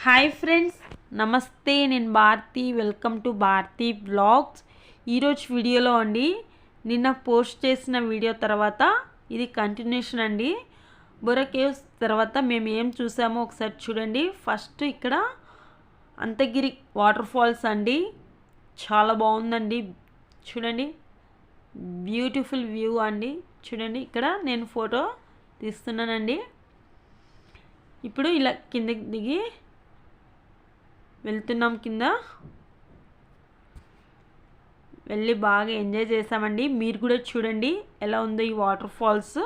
Hi friends, నమస్తే. నేను Bharathi. Welcome to Bharathi blogs. ఈరోజు వీడియోలో అండి, నిన్న పోస్ట్ చేసిన వీడియో తర్వాత ఇది కంటిన్యూషన్ అండి. బొర్రా కేవ్స్ తర్వాత మేము ఏం చూసామో ఒకసారి చూడండి. ఫస్ట్ ఇక్కడ అంతగిరి వాటర్ ఫాల్స్ అండి, చాలా బాగుందండి. చూడండి, బ్యూటిఫుల్ వ్యూ అండి. చూడండి, ఇక్కడ నేను ఫోటో తీస్తున్నానండి. ఇప్పుడు ఇలా కిందకి దిగి వెళ్తున్నాం. కింద వెళ్ళి బాగా ఎంజాయ్ చేసామండి. మీరు కూడా చూడండి ఎలా ఉందో ఈ వాటర్ ఫాల్స్.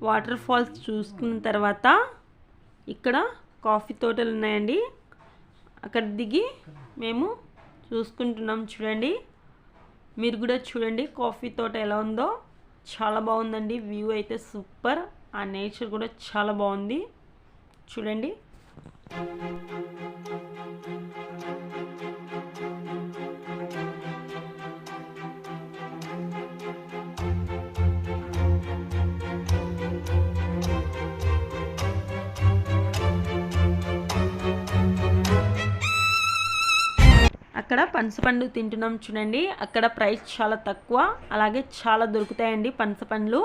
వాటర్ ఫాల్స్ చూసుకున్న తర్వాత ఇక్కడ కాఫీ తోటలు ఉన్నాయండి. అక్కడ దిగి మేము చూసుకుంటున్నాం. చూడండి, మీరు కూడా చూడండి కాఫీ తోట ఎలా ఉందో. చాలా బాగుందండి. వ్యూ అయితే సూపర్. ఆ నేచర్ కూడా చాలా బాగుంది. చూడండి, అక్కడ పనసపండు తింటున్నాం. చూడండి, అక్కడ ప్రైస్ చాలా తక్కువ, అలాగే చాలా దొరుకుతాయండి పనసపండ్లు.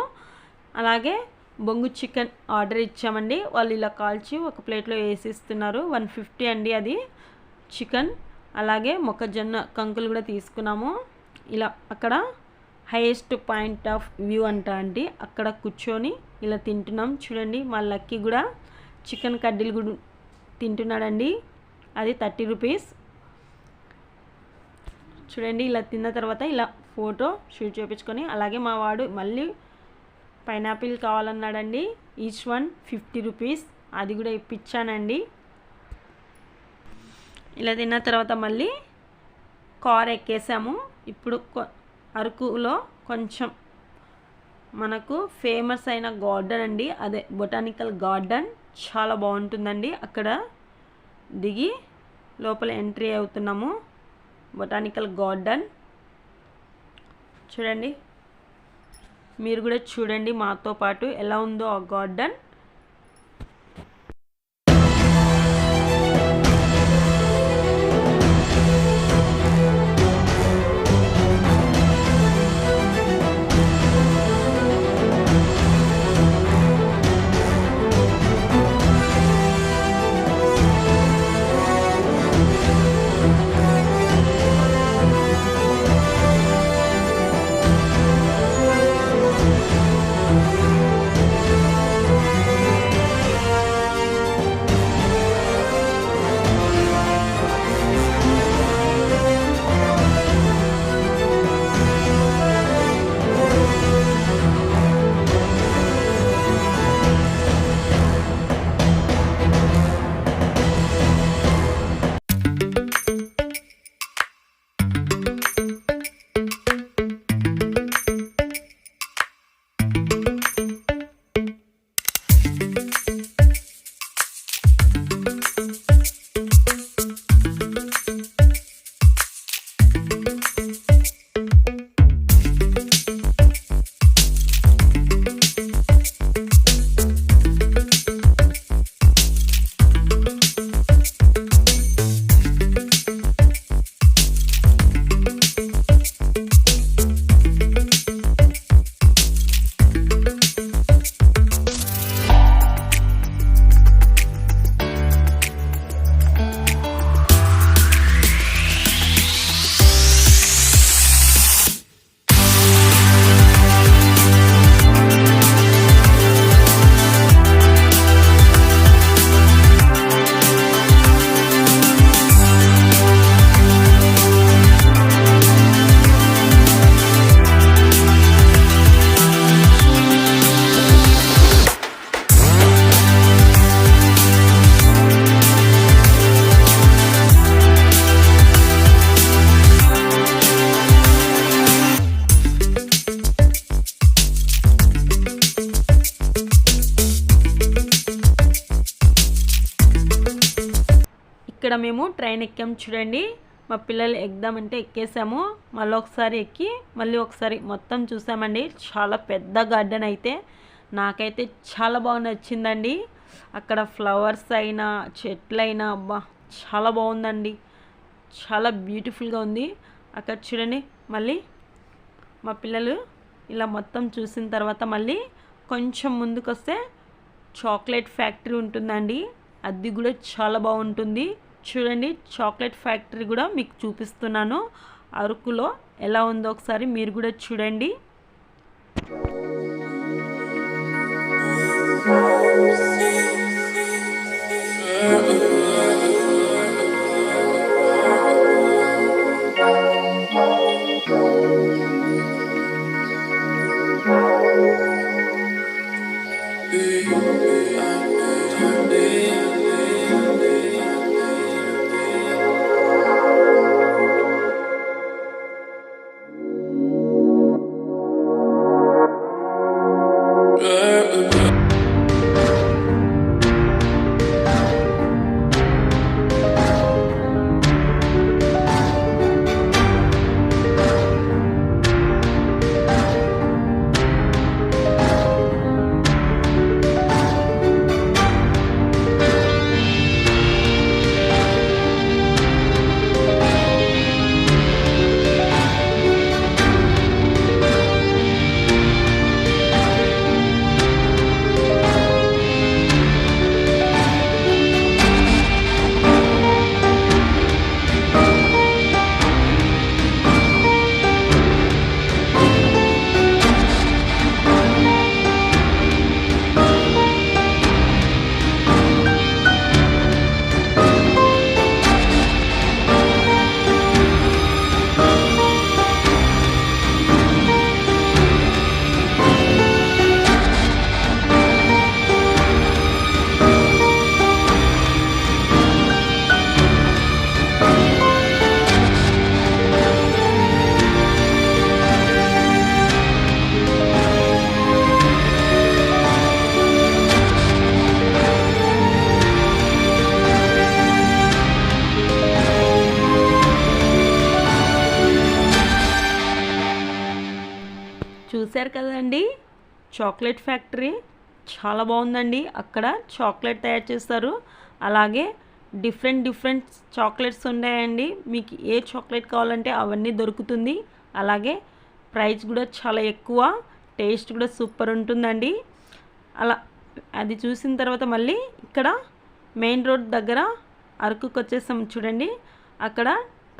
అలాగే బొంగు చికెన్ ఆర్డర్ ఇచ్చామండి. వాళ్ళు ఇలా కాల్చి ఒక ప్లేట్లో వేసిస్తున్నారు. 150 అండి అది చికెన్. అలాగే మొక్కజొన్న కంకులు కూడా తీసుకున్నాము. ఇలా అక్కడ హైయెస్ట్ పాయింట్ ఆఫ్ వ్యూ అంట అండి. అక్కడ కూర్చొని ఇలా తింటున్నాం. చూడండి, మా లక్కీ కూడా చికెన్ కడ్డీలు కూడా తింటున్నాడండి. అది 30 రూపీస్. చూడండి, ఇలా తిన్న తర్వాత ఇలా ఫోటో షూట్ చేయించుకొని, అలాగే మా వాడు మళ్ళీ పైనాపిల్ కావాలన్నాడండి. Each one 50 rupees. అది కూడా ఇప్పించానండి. ఇలా తిన్న తర్వాత మళ్ళీ కార్ ఎక్కేసాము. ఇప్పుడు అరకులో కొంచెం మనకు ఫేమస్ అయిన గార్డెన్ అండి, అదే బొటానికల్ గార్డెన్. చాలా బాగుంటుందండి. అక్కడ దిగి లోపల ఎంట్రీ అవుతున్నాము. బొటానికల్ గార్డెన్ చూడండి, మీరు కూడా చూడండి మాతో పాటు ఎలా ఉందో ఆ గార్డెన్. ఇక్కడ మేము ట్రైన్ ఎక్కాము చూడండి. మా పిల్లలు ఎక్దామంటే ఎక్కేసాము. మళ్ళీ ఒకసారి ఎక్కి మళ్ళీ ఒకసారి మొత్తం చూసామండి. చాలా పెద్ద గార్డెన్ అయితే నాకైతే చాలా బాగా నచ్చిందండి. అక్కడ ఫ్లవర్స్ అయినా చెట్లైనా అబ్బా చాలా బాగుందండి. చాలా బ్యూటిఫుల్గా ఉంది. అక్కడ చూడండి మళ్ళీ మా పిల్లలు ఇలా మొత్తం చూసిన తర్వాత మళ్ళీ కొంచెం ముందుకు వస్తే చాక్లెట్ ఫ్యాక్టరీ ఉంటుందండి. అది కూడా చాలా బాగుంటుంది. చూడండి చాక్లెట్ ఫ్యాక్టరీ కూడా మీకు చూపిస్తున్నాను. అరకులో ఎలా ఉందో ఒకసారి మీరు కూడా చూడండి. చూశారు కదండి చాక్లెట్ ఫ్యాక్టరీ చాలా బాగుందండి. అక్కడ చాక్లెట్ తయారు చేస్తారు. అలాగే డిఫరెంట్ చాక్లెట్స్ ఉన్నాయండి. మీకు ఏ చాక్లెట్ కావాలంటే అవన్నీ దొరుకుతుంది. అలాగే ప్రైస్ కూడా చాలా ఎక్కువ, టేస్ట్ కూడా సూపర్ ఉంటుందండి. అలా అది చూసిన తర్వాత మళ్ళీ ఇక్కడ మెయిన్ రోడ్ దగ్గర అరకుకు వచ్చేసాం చూడండి. అక్కడ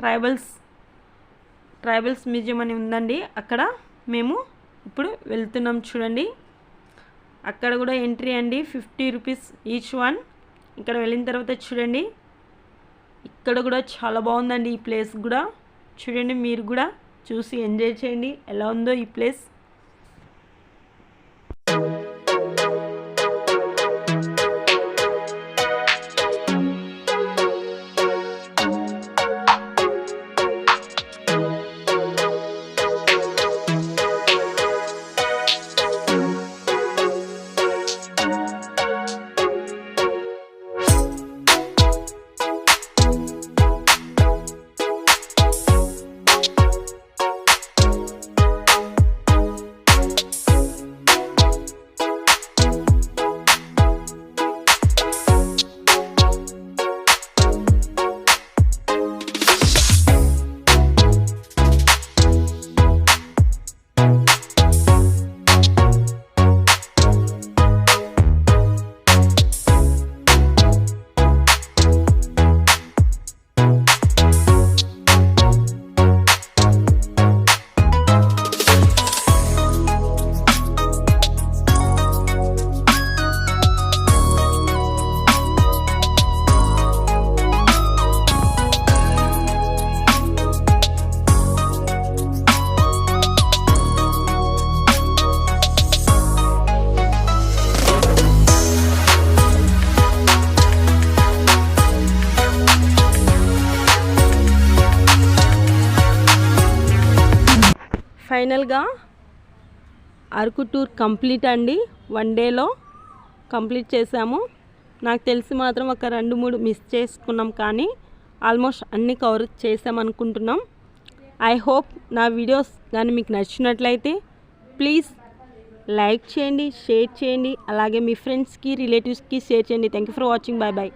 ట్రైబల్స్ మ్యూజియం అని ఉందండి. అక్కడ మేము ఇప్పుడు వెళ్తున్నాం చూడండి. అక్కడ కూడా ఎంట్రీ అండి 50 రూపీస్ ఈచ్ వన్. ఇక్కడ వెళ్ళిన తర్వాత చూడండి ఇక్కడ కూడా చాలా బాగుందండి. ఈ ప్లేస్ కూడా చూడండి, మీరు కూడా చూసి ఎంజాయ్ చేయండి ఎలా ఉందో ఈ ప్లేస్. ఫైనల్గా అరకు టూర్ కంప్లీట్ అండి. 1 డేలో కంప్లీట్ చేసాము. నాకు తెలిసి మాత్రం ఒక 2-3 మిస్ చేసుకున్నాం, కానీ ఆల్మోస్ట్ అన్నీ కవర్ చేసామనుకుంటున్నాం. ఐ హోప్ నా వీడియోస్ కానీ మీకు నచ్చినట్లయితే ప్లీజ్ లైక్ చేయండి, షేర్ చేయండి, అలాగే మీ ఫ్రెండ్స్కి రిలేటివ్స్కి షేర్ చేయండి. Thank you for watching. Bye bye.